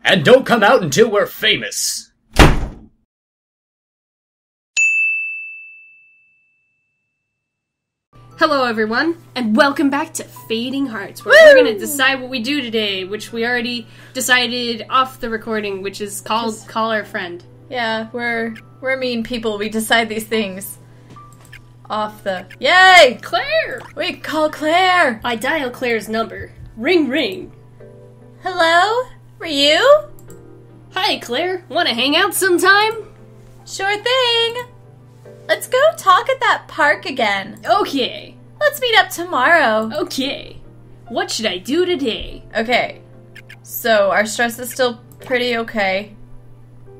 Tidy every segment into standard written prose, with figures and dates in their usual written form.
And don't come out until we're famous. Hello everyone, and welcome back to Fading Hearts, where we're gonna decide what we do today, which we already decided off the recording, which is called Call Our Friend. Yeah, we're mean people. We decide these things off the... Yay! Claire! We call Claire! I dial Claire's number. Ring ring. Hello? Ryou? Hi Claire, wanna hang out sometime? Sure thing! Let's go talk at that park again. Okay. Let's meet up tomorrow. Okay. What should I do today? Okay. So, our stress is still pretty okay.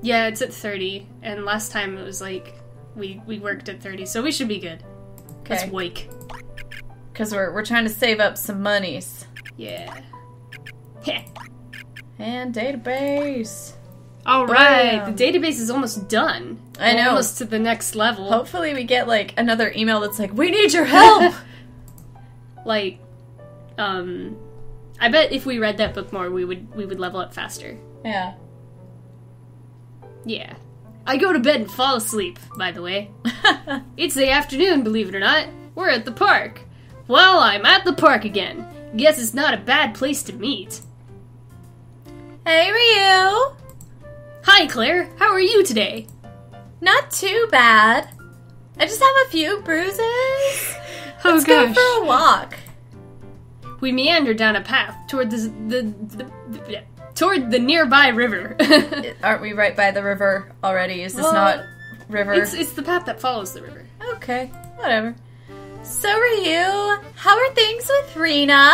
Yeah, it's at 30, and last time it was like, we worked at 30, so we should be good. Okay. Let's wake. Because we're trying to save up some monies. Yeah. And database. Alright, Bam. the database is almost done. I know. Almost to the next level. Hopefully we get, like, another email that's like, we need your help! Like, I bet if we read that book more, we would level up faster. Yeah. Yeah. I go to bed and fall asleep, by the way. It's the afternoon, believe it or not. We're at the park. Well, I'm at the park again. Guess it's not a bad place to meet. Hey, Ryou! Hi, Claire. How are you today? Not too bad. I just have a few bruises. Let's go for a walk. We meander down a path toward toward the nearby river. Aren't we right by the river already? Is this not river? It's the path that follows the river. Okay, whatever. So, Ryou, how are things with Rena?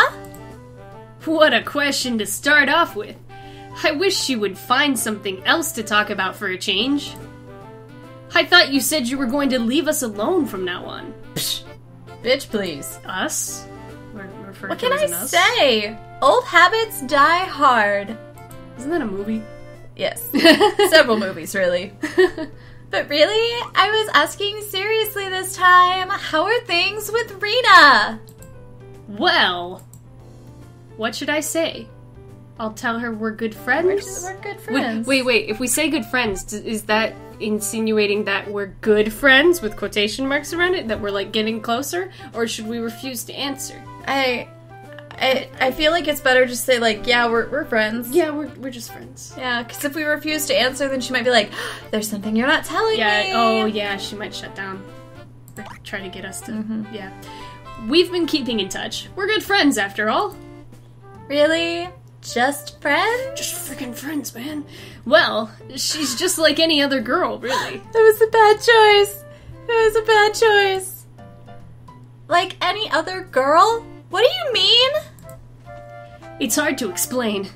What a question to start off with. I wish she would find something else to talk about for a change. I thought you said you were going to leave us alone from now on. Psh, bitch, please. Us? What can I say? Old habits die hard. Isn't that a movie? Yes. Several movies, really. But really, I was asking seriously this time, how are things with Rena? Well, what should I say? I'll tell her we're good friends? We're good friends. Wait. If we say good friends, is that insinuating that we're good friends with quotation marks around it? That we're, like, getting closer? Or should we refuse to answer? I feel like it's better just say, like, yeah, we're friends. Yeah, we're just friends. Yeah, because if we refuse to answer, then she might be like, there's something you're not telling me. Oh, yeah, she might shut down. Or try to get us to... Yeah. We've been keeping in touch. We're good friends, after all. Really? Just friends? Just freaking friends, man. Well, she's just like any other girl, really. That was a bad choice. That was a bad choice. Like any other girl? What do you mean? It's hard to explain.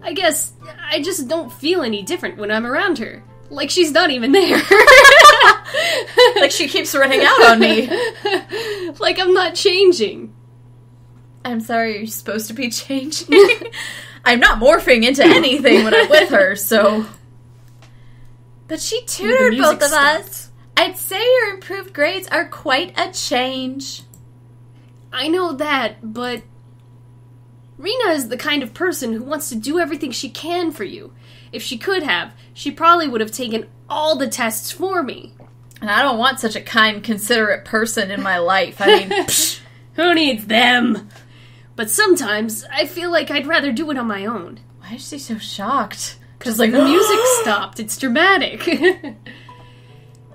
I guess I just don't feel any different when I'm around her. Like she's not even there. Like she keeps running out on me. Like I'm not changing. I'm sorry, you're supposed to be changing. I'm not morphing into anything when I'm with her, so... But she tutored both of us. I'd say your improved grades are quite a change. I know that, but... Rena is the kind of person who wants to do everything she can for you. If she could have, she probably would have taken all the tests for me. And I don't want such a kind, considerate person in my life. I mean, psh. Who needs them? But sometimes, I feel like I'd rather do it on my own. Why is she so shocked? Because, like, the music stopped. It's dramatic.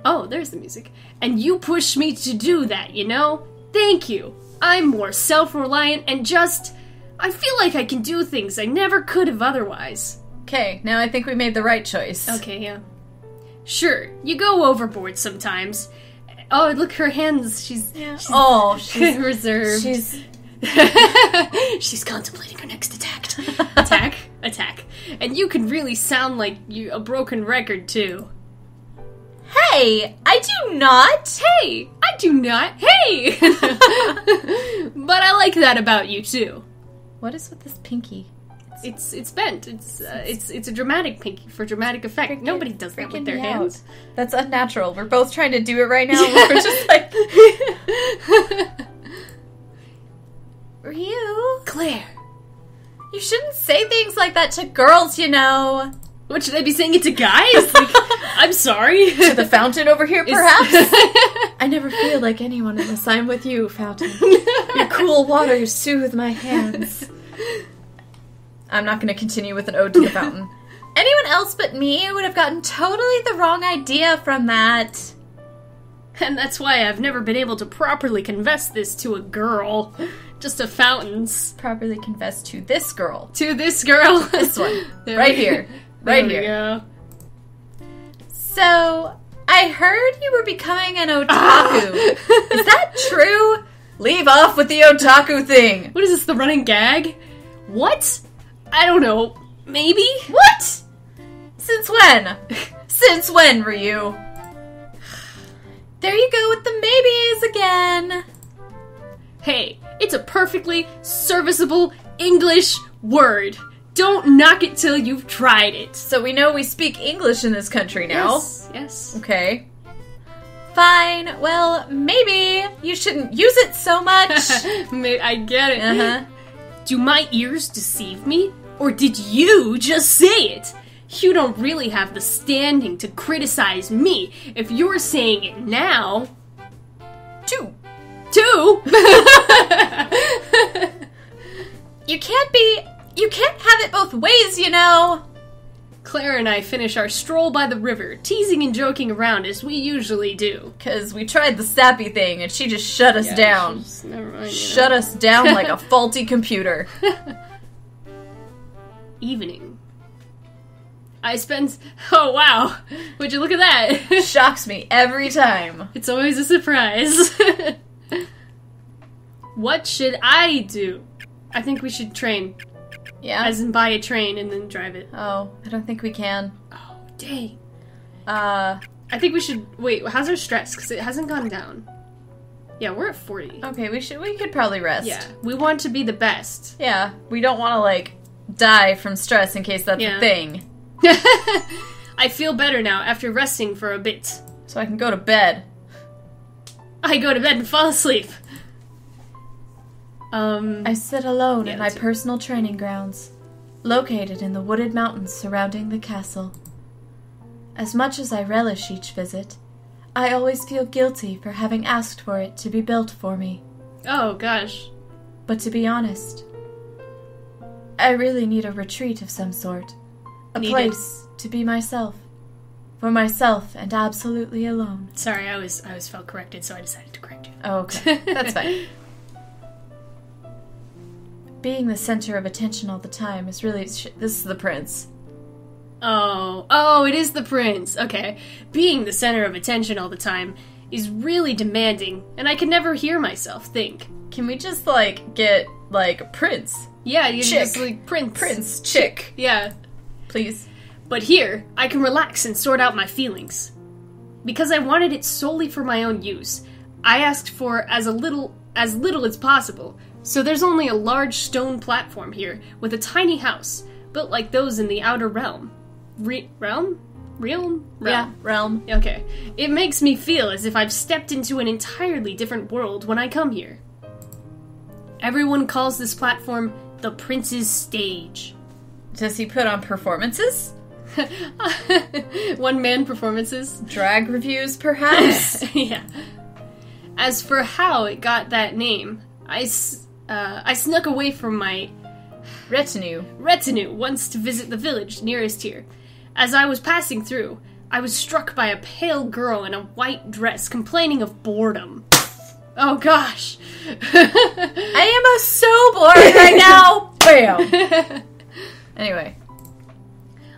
Oh, there's the music. And you pushed me to do that, you know? Thank you. I'm more self-reliant and just... I feel like I can do things I never could have otherwise. Okay, now I think we made the right choice. Okay, yeah. Sure, you go overboard sometimes. Oh, look, her hands. She's reserved. She's contemplating her next attack. Attack. And you can really sound like a broken record, too. Hey! I do not! Hey! I do not! Hey! But I like that about you, too. What is with this pinky? It's bent. It's a dramatic pinky for dramatic effect. Nobody does that with their hands. That's unnatural. We're both trying to do it right now. Yeah. We're just like... Ryou? Claire. You shouldn't say things like that to girls, you know. What, should I be saying it to guys? Like, I'm sorry. To the fountain over here, perhaps? I never feel like anyone unless I'm with you, fountain. Your cool waters soothe my hands. I'm not going to continue with an ode to the fountain. Anyone else but me would have gotten totally the wrong idea from that. And that's why I've never been able to properly confess this to a girl. Just a fountains. Properly confess to this girl. To this girl. This one. Right here. Right here. Go. So, I heard you were becoming an otaku. Is that true? Leave off with the otaku thing. What is this, the running gag? What? I don't know. Maybe? What? Since when? Since when, Ryou? There you go with the maybes again. Hey, it's a perfectly serviceable English word. Don't knock it till you've tried it. So we know we speak English in this country now. Yes. Okay. Fine. Well, maybe you shouldn't use it so much. I get it. Uh-huh. Do my ears deceive me? Or did you just say it? You don't really have the standing to criticize me if you're saying it now. Two. You can't have it both ways, you know. Claire and I finish our stroll by the river, teasing and joking around as we usually do. Because we tried the sappy thing and she just shut us down. Never mind, Shut us down like a faulty computer. Evening. I spent... Oh, wow. Would you look at that? Shocks me every time. It's always a surprise. What should I do? I think we should train. Yeah? As in buy a train and then drive it. Oh, I don't think we can. Oh, dang. I think we should... Wait, how's our stress? Because it hasn't gone down. Yeah, we're at 40. Okay, we could probably rest. Yeah, we want to be the best. Yeah, we don't want to, like, die from stress in case that's a thing. I feel better now after resting for a bit. So I can go to bed. I go to bed and fall asleep. I sit alone in my personal training grounds, located in the wooded mountains surrounding the castle. As much as I relish each visit, I always feel guilty for having asked for it to be built for me. Oh, gosh. But to be honest, I really need a retreat of some sort. A place to be myself. For myself and absolutely alone. Sorry, I always felt corrected, so I decided to correct you. Oh, okay. That's fine. Being the center of attention all the time is really... This is the prince. Oh, it is the prince. Okay. Being the center of attention all the time is really demanding, and I can never hear myself think. Can we just, like, get, like, prince? Yeah, you Chick. just, like, prince. Prince. Chick. Yeah. Please. But here, I can relax and sort out my feelings. Because I wanted it solely for my own use, I asked for as little as possible, so there's only a large stone platform here, with a tiny house, built like those in the outer realm. Realm? Yeah, realm. Okay. It makes me feel as if I've stepped into an entirely different world when I come here. Everyone calls this platform the Prince's Stage. Does he put on performances? One-man performances? Drag reviews, perhaps? Yeah. As for how it got that name, I snuck away from my retinue once to visit the village nearest here. As I was passing through, I was struck by a pale girl in a white dress complaining of boredom. Oh gosh. I am so bored right now! Bam! Anyway.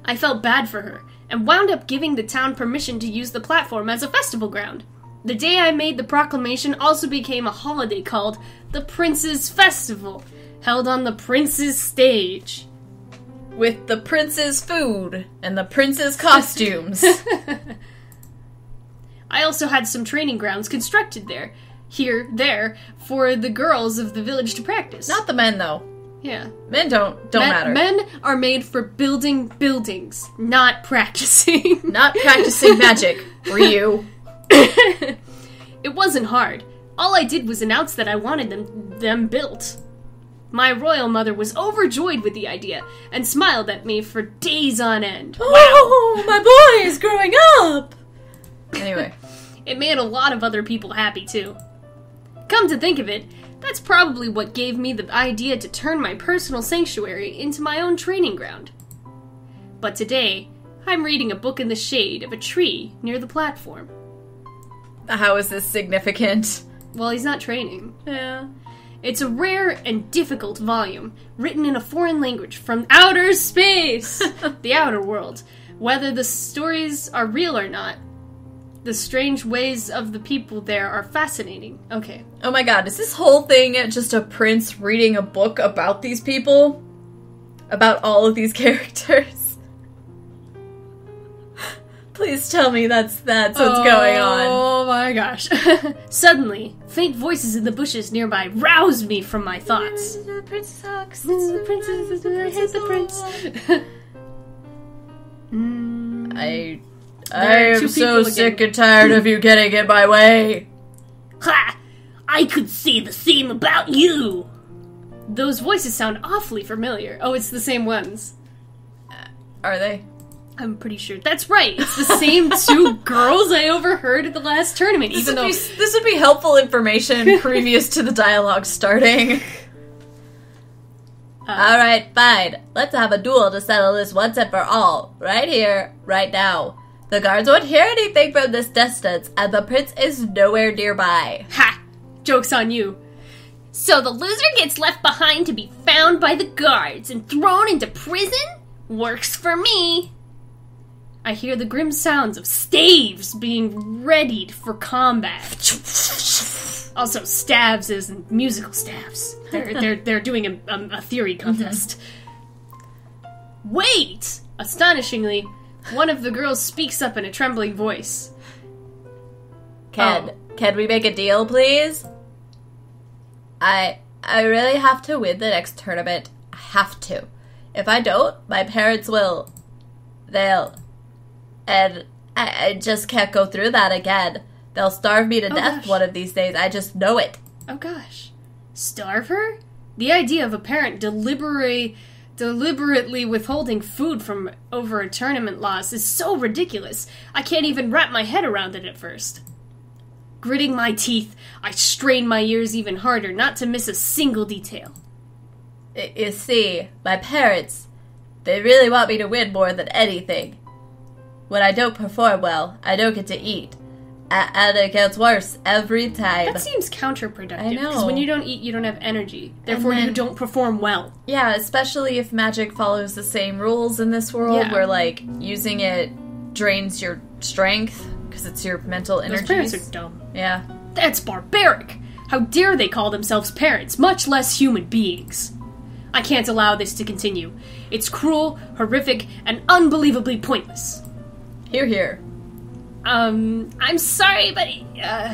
I felt bad for her, and wound up giving the town permission to use the platform as a festival ground. The day I made the proclamation also became a holiday called the Prince's Festival, held on the Prince's Stage. With the prince's food and the prince's costumes. I also had some training grounds constructed there, for the girls of the village to practice. Not the men, though. Yeah. Men don't matter. Men are made for building buildings, not practicing. Not practicing magic, Ryou. It wasn't hard. All I did was announce that I wanted them built. My royal mother was overjoyed with the idea and smiled at me for days on end. Oh, my boy is growing up! Anyway. It made a lot of other people happy, too. Come to think of it, that's probably what gave me the idea to turn my personal sanctuary into my own training ground. But today, I'm reading a book in the shade of a tree near the platform. How is this significant? Well, he's not training. Yeah. It's a rare and difficult volume, written in a foreign language from outer space! The outer world. Whether the stories are real or not, the strange ways of the people there are fascinating. Okay. Oh my god, is this whole thing just a prince reading a book about these people? About all of these characters? Please tell me that's what's going on. Oh my gosh. Suddenly, faint voices in the bushes nearby roused me from my thoughts. The prince sucks. The princess, I hate the prince. I There are two am so people sick again. and tired of you getting in my way. Ha! I could say the same about you! Those voices sound awfully familiar. Oh, it's the same ones. Are they? I'm pretty sure. That's right! It's the same two girls I overheard at the last tournament, This even though... would be helpful information previous to the dialogue starting. Alright, fine. Let's have a duel to settle this once and for all. Right here, right now. The guards won't hear anything from this distance, and the prince is nowhere nearby. Ha! Joke's on you. So the loser gets left behind to be found by the guards and thrown into prison? Works for me. I hear the grim sounds of staves being readied for combat. Also, staves as in musical staves. They're doing a theory contest. Wait! Astonishingly, one of the girls speaks up in a trembling voice. Can we make a deal, please? I really have to win the next tournament. I have to. If I don't, my parents will. And I just can't go through that again. They'll starve me to death one of these days. I just know it. Oh gosh. Starve her? The idea of a parent deliberately withholding food from over a tournament loss is so ridiculous. I can't even wrap my head around it at first. Gritting my teeth, I strain my ears even harder not to miss a single detail. You see, my parents, they really want me to win more than anything. When I don't perform well, I don't get to eat. And it gets worse every time. That seems counterproductive. I know. Because when you don't eat, you don't have energy. Therefore, then, you don't perform well. Yeah, especially if magic follows the same rules in this world, where, like, using it drains your strength, because it's your mental energies. Those parents are dumb. Yeah. That's barbaric! How dare they call themselves parents, much less human beings? I can't allow this to continue. It's cruel, horrific, and unbelievably pointless. Hear, hear. I'm sorry, but...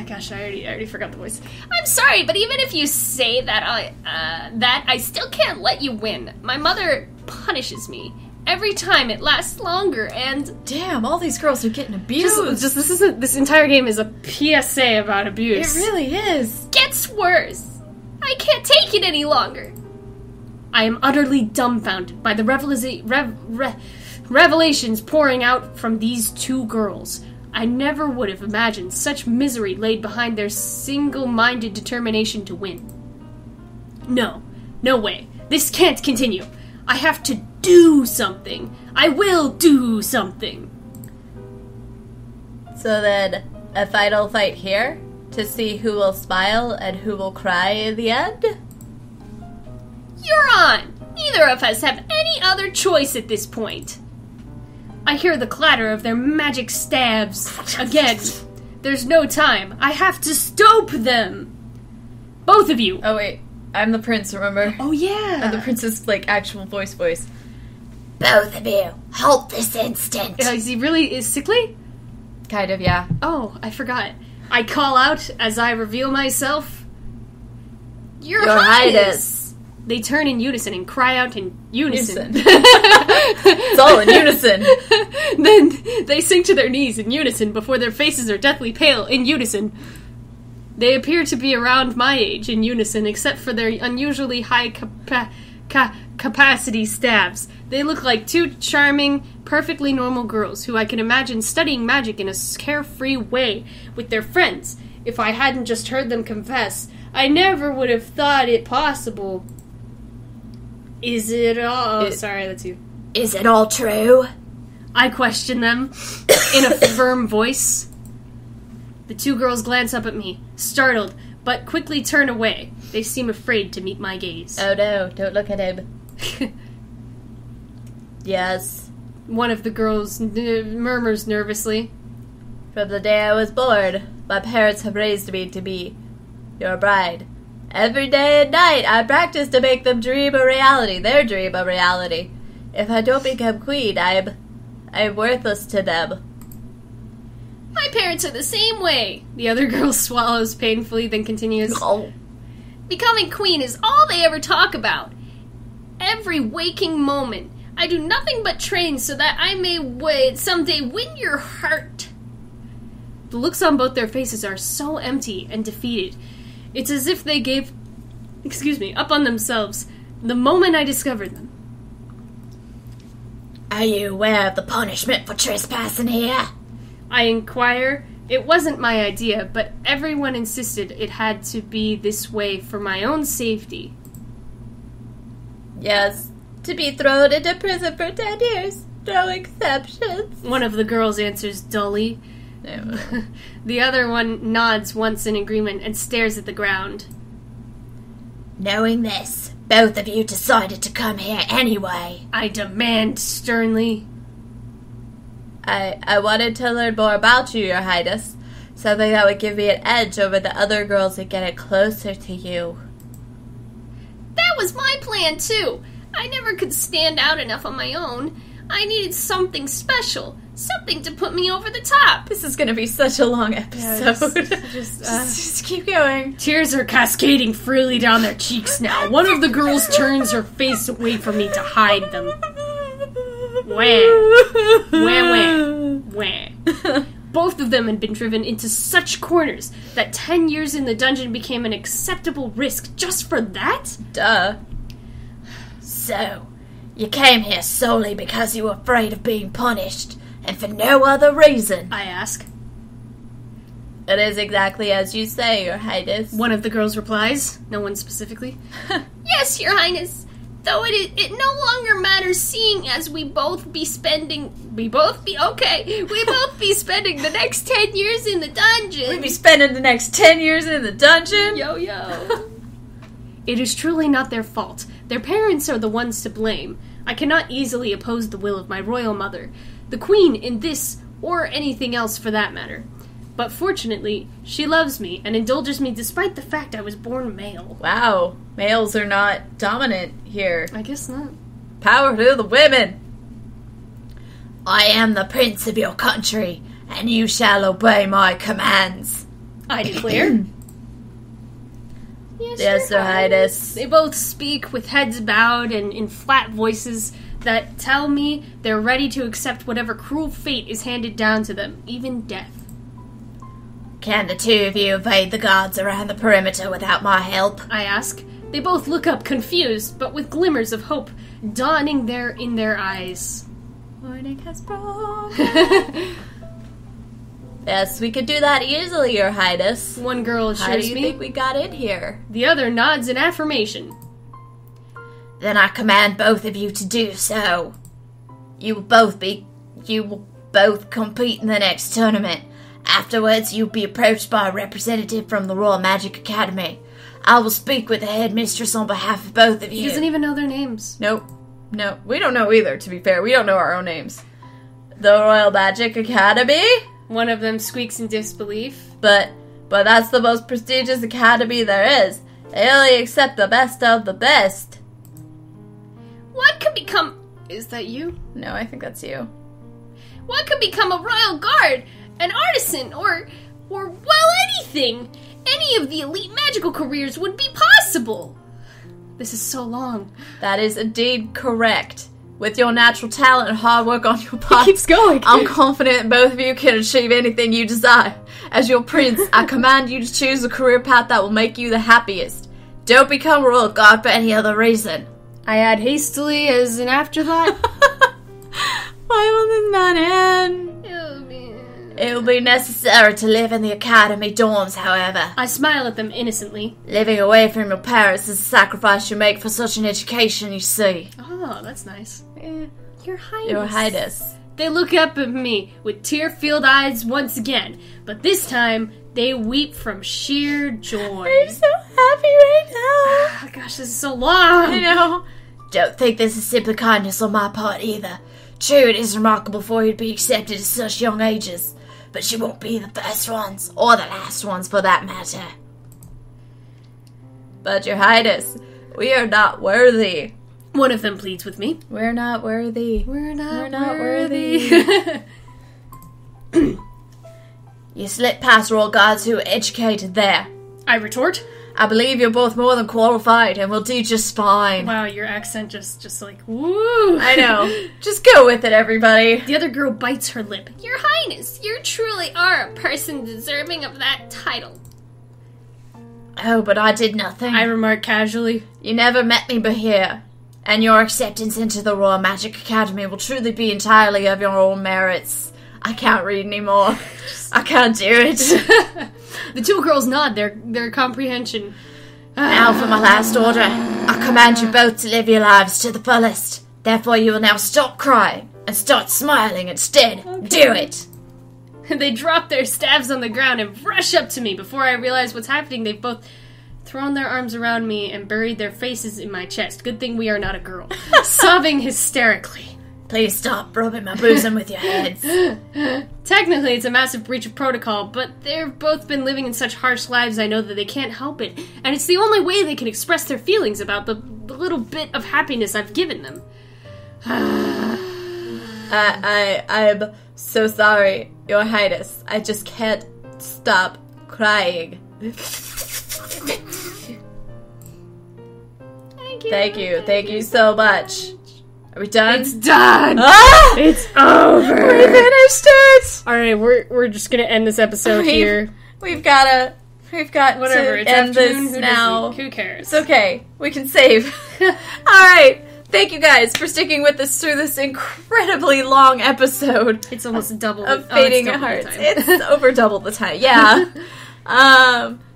gosh, I already forgot the voice. I'm sorry, but even if you say that I still can't let you win. My mother punishes me. Every time it lasts longer, and... Damn, all these girls are getting abused. This entire game is a PSA about abuse. It really is. Gets worse. I can't take it any longer. I am utterly dumbfounded by the revelations pouring out from these two girls. I never would have imagined such misery laid behind their single-minded determination to win. No way. This can't continue. I have to do something. I will do something. So then, a final fight here? To see who will smile and who will cry in the end? You're on! Neither of us have any other choice at this point. I hear the clatter of their magic stabs. Again, there's no time. I have to stop them. Both of you. Oh wait, I'm the prince, remember? Oh yeah. I'm the prince's, like, actual voice. Both of you, halt this instant. Is he really sickly? Kind of, yeah. Oh, I forgot. I call out as I reveal myself. Your Highness! Highness! They turn in unison and cry out in unison. It's all in unison. Then they sink to their knees in unison before their faces are deathly pale in unison. They appear to be around my age in unison, except for their unusually high capacity stabs. They look like two charming, perfectly normal girls who I can imagine studying magic in a carefree way with their friends. If I hadn't just heard them confess, I never would have thought it possible. Is it all... Oh, sorry, that's you. Is it all true? I question them in a firm voice. The two girls glance up at me, startled, but quickly turn away. They seem afraid to meet my gaze. Oh no, don't look at him. Yes. One of the girls murmurs nervously. From the day I was born, my parents have raised me to be your bride. Every day and night I practice to make them dream a reality, their dream a reality. If I don't become queen, I'm worthless to them. My parents are the same way. The other girl swallows painfully, then continues. Oh. Becoming queen is all they ever talk about. Every waking moment, I do nothing but train so that I may someday win your heart. The looks on both their faces are so empty and defeated. It's as if they gave, up on themselves the moment I discovered them. Are you aware of the punishment for trespassing here? I inquire. It wasn't my idea, but everyone insisted it had to be this way for my own safety. Yes, to be thrown into prison for 10 years. No exceptions. One of the girls answers dully. No. The other one nods once in agreement and stares at the ground. Knowing this, both of you decided to come here anyway. I demand sternly. I wanted to learn more about you, Your Highness. Something that would give me an edge over the other girls and get it closer to you. That was my plan, too. I never could stand out enough on my own. I needed something special. Something to put me over the top. This is going to be such a long episode. Just keep going. Tears are cascading freely down their cheeks now. One of the girls turns her face away from me to hide them. Wah. Both of them had been driven into such corners that 10 years in the dungeon became an acceptable risk just for that? Duh. So, you came here solely because you were afraid of being punished, and for no other reason? I ask. It is exactly as you say, Your Highness. One of the girls replies, no one specifically. Yes, Your Highness. Though it no longer matters, seeing as we both be spending the next 10 years in the dungeon. We'd be spending the next 10 years in the dungeon? Yo. It is truly not their fault. Their parents are the ones to blame. I cannot easily oppose the will of my royal mother, the queen in this or anything else for that matter. But fortunately, she loves me and indulges me despite the fact I was born male. Wow, males are not dominant here. I guess not. Power to the women! I am the prince of your country, and you shall obey my commands. I declare. Yes, Your Highness. They both speak with heads bowed and in flat voices that tell me they're ready to accept whatever cruel fate is handed down to them, even death. Can the two of you evade the guards around the perimeter without my help? I ask. They both look up, confused, but with glimmers of hope dawning there in their eyes. Morning has broken. Yes, we could do that easily, Your Highness. One girl assures me. How do you think we got in here? The other nods in affirmation. Then I command both of you to do so. You will both compete in the next tournament. Afterwards, you'll be approached by a representative from the Royal Magic Academy. I will speak with the headmistress on behalf of both of you. He doesn't even know their names. Nope. No, we don't know either, to be fair. We don't know our own names. The Royal Magic Academy? One of them squeaks in disbelief. But that's the most prestigious academy there is. They only accept the best of the best. What could become... Is that you? No, I think that's you. What could become a royal guard, an artisan, or anything? Any of the elite magical careers would be possible. This is so long. That is indeed correct. With your natural talent and hard work on your part, Keeps going. I'm confident both of you can achieve anything you desire. As your prince, I command you to choose a career path that will make you the happiest. Don't become a royal guard for any other reason. I add hastily as an afterthought. Why will this not end? It will be necessary to live in the academy dorms, however. I smile at them innocently. Living away from your parents is a sacrifice you make for such an education, you see. Oh, that's nice. Your Highness. Your Highness. They look up at me with tear-filled eyes once again, but this time they weep from sheer joy. I'm so happy right now. Oh, gosh, this is so long. I know. Don't think this is simply kindness on my part either. True, it is remarkable for you to be accepted at such young ages, but you won't be the first ones, or the last ones for that matter. But Your Highness, we are not worthy. One of them pleads with me. We're not worthy. We're not worthy. You slip past royal guards who are educated there. I retort. I believe you're both more than qualified and will do just fine. Wow, your accent just like, woo. I know. Just go with it, everybody. The other girl bites her lip. Your Highness, you truly are a person deserving of that title. Oh, but I did nothing. I remark casually. You never met me here, and your acceptance into the Royal Magic Academy will truly be entirely of your own merits. I can't read anymore. I can't do it. The two girls nod their comprehension. Now for my last order. I command you both to live your lives to the fullest. Therefore you will now stop crying and start smiling instead. Okay. Do it! They drop their staves on the ground and rush up to me. Before I realize what's happening, they've both thrown their arms around me and buried their faces in my chest. Good thing we are not a girl. Sobbing hysterically. Please stop rubbing my bosom with your heads. Technically, it's a massive breach of protocol, but they've both been living in such harsh lives I know that they can't help it. And it's the only way they can express their feelings about the little bit of happiness I've given them. I'm so sorry, Your Highness. I just can't stop crying. Thank you so much. Are we done? It's done! Ah! It's over! We finished it! Alright, we're just gonna end this episode here. We've got whatever, to it's end afternoon, this now. Who cares? It's okay. We can save. Alright. Thank you guys for sticking with us through this incredibly long episode. It's almost double of Fading Hearts. It's over double the time. Yeah.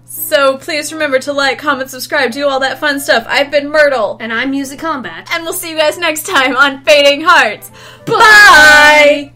So please remember to like, comment, subscribe, do all that fun stuff. I've been Myrtle. And I'm Music Combat. And we'll see you guys next time on Fading Hearts. Bye!